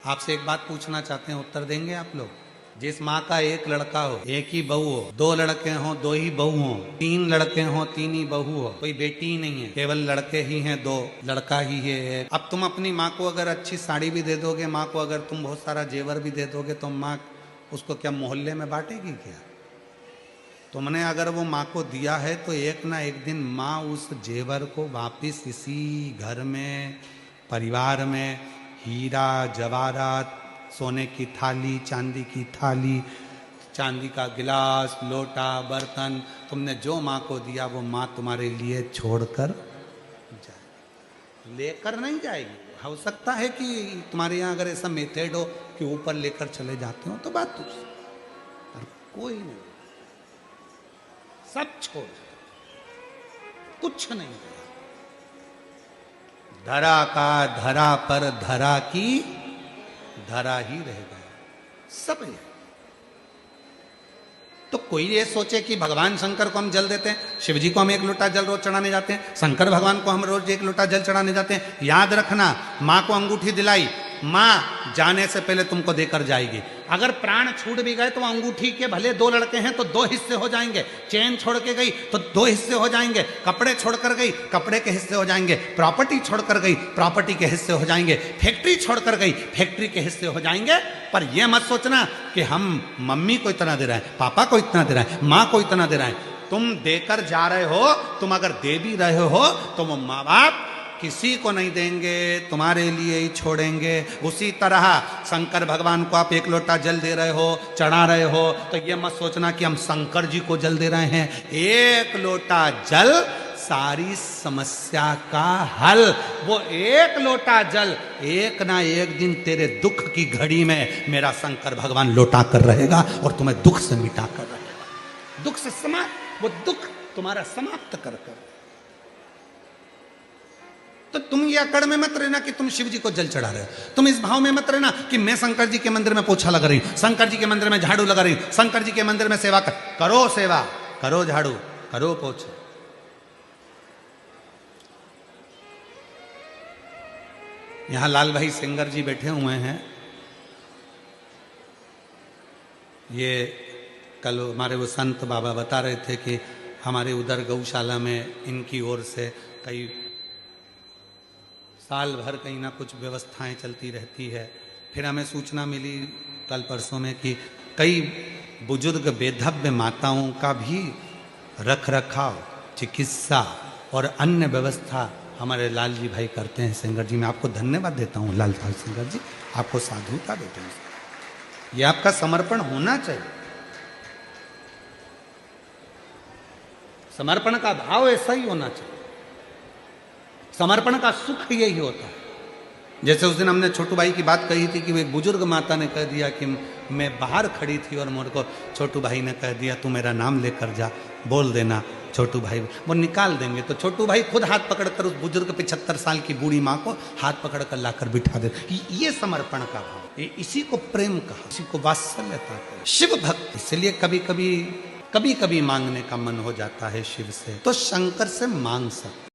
आपसे एक बात पूछना चाहते हैं, उत्तर देंगे आप लोग? जिस माँ का एक लड़का हो, एक ही बहू हो, दो लड़के हो, दो ही बहू हो, तीन लड़के हो, तीन ही बहू हो, कोई बेटी ही नहीं है, केवल लड़के ही हैं दो, लड़का ही है एक। अब तुम अपनी माँ को अगर अच्छी साड़ी भी दे दोगे, माँ को अगर तुम बहुत सारा जेवर भी दे दोगे, तो माँ उसको क्या मोहल्ले में बांटेगी क्या? तुमने अगर वो माँ को दिया है तो एक ना एक दिन माँ उस जेवर को वापिस इसी घर में, परिवार में, हीरा जवाहरात, सोने की थाली, चांदी की थाली, चांदी का गिलास, लोटा, बर्तन, तुमने जो माँ को दिया वो माँ तुम्हारे लिए छोड़कर जाए, लेकर नहीं जाएगी। हो सकता है कि तुम्हारे यहाँ अगर ऐसा मेथड हो कि ऊपर लेकर चले जाते हो तो बात दूसरी, पर कोई नहीं, सब छोड़, कुछ नहीं, धरा का धरा पर धरा की धरा ही रह गया, सब है। तो कोई ये सोचे कि भगवान शंकर को हम जल देते हैं, शिव जी को हम एक लोटा जल रोज चढ़ाने जाते हैं, शंकर भगवान को हम रोज एक लोटा जल चढ़ाने जाते हैं। याद रखना, माँ को अंगूठी दिलाई, माँ जाने से पहले तुमको देकर जाएगी। अगर प्राण छूट भी गए तो अंगूठी के भले दो लड़के हैं तो दो हिस्से हो जाएंगे, चेन छोड़ के गई तो दो हिस्से हो जाएंगे, कपड़े छोड़कर गई कपड़े के हिस्से हो जाएंगे, प्रॉपर्टी छोड़कर गई प्रॉपर्टी के हिस्से हो जाएंगे, फैक्ट्री छोड़कर गई फैक्ट्री के हिस्से हो जाएंगे। पर यह मत सोचना कि हम मम्मी को इतना दे रहे हैं, पापा को इतना दे रहे हैं, माँ को इतना दे रहे हैं। तुम देकर जा रहे हो, तुम अगर दे भी रहे हो तो वो माँ बाप किसी को नहीं देंगे, तुम्हारे लिए ही छोड़ेंगे। उसी तरह शंकर भगवान को आप एक लोटा जल दे रहे हो, चढ़ा रहे हो, तो ये मत सोचना कि हम शंकर जी को जल दे रहे हैं। एक लोटा जल सारी समस्या का हल। वो एक लोटा जल एक ना एक दिन तेरे दुख की घड़ी में मेरा शंकर भगवान लौटा कर रहेगा और तुम्हें दुख से मिटा कर रहेगा, दुख से वो दुख तुम्हारा समाप्त कर कर। तो तुम ये अकड़ में मत रहना कि तुम शिव जी को जल चढ़ा रहे हो, तुम इस भाव में मत रहना कि मैं शंकर जी के मंदिर में पोछा लगा रही हूं, शंकर जी के मंदिर में झाड़ू लगा रही हूं, शंकर जी के मंदिर में सेवा करो, सेवा करो, झाड़ू करो, पोछा। यहां लाल भाई सिंगर जी बैठे हुए हैं। ये कल हमारे वो संत बाबा बता रहे थे कि हमारे उधर गौशाला में इनकी ओर से कई साल भर कहीं ना कुछ व्यवस्थाएं चलती रहती है। फिर हमें सूचना मिली कल परसों में कि कई बुजुर्ग बेधव्य माताओं का भी रख रखाव, चिकित्सा और अन्य व्यवस्था हमारे लाल जी भाई करते हैं। सिंगर जी, मैं आपको धन्यवाद देता हूँ लाल भाई सिंगर जी, आपको साधुता देते हैं। ये आपका समर्पण होना चाहिए, समर्पण का भाव ऐसा ही होना चाहिए। समर्पण का सुख यही होता है। जैसे उस दिन हमने छोटू भाई की बात कही थी कि वो एक बुजुर्ग माता ने कह दिया कि मैं बाहर खड़ी थी और मेरे को छोटू भाई ने कह दिया तू मेरा नाम लेकर जा, बोल देना, छोटू भाई वो निकाल देंगे। तो छोटू भाई खुद हाथ पकड़कर उस बुजुर्ग 75 साल की बूढ़ी माँ को हाथ पकड़कर लाकर बिठा दे। ये समर्पण का भाव, इसी को प्रेम कहा, इसी को वात्सल्यता कहा, शिव भक्त। इसलिए कभी कभी मांगने का मन हो जाता है शिव से, तो शंकर से मांग सकते।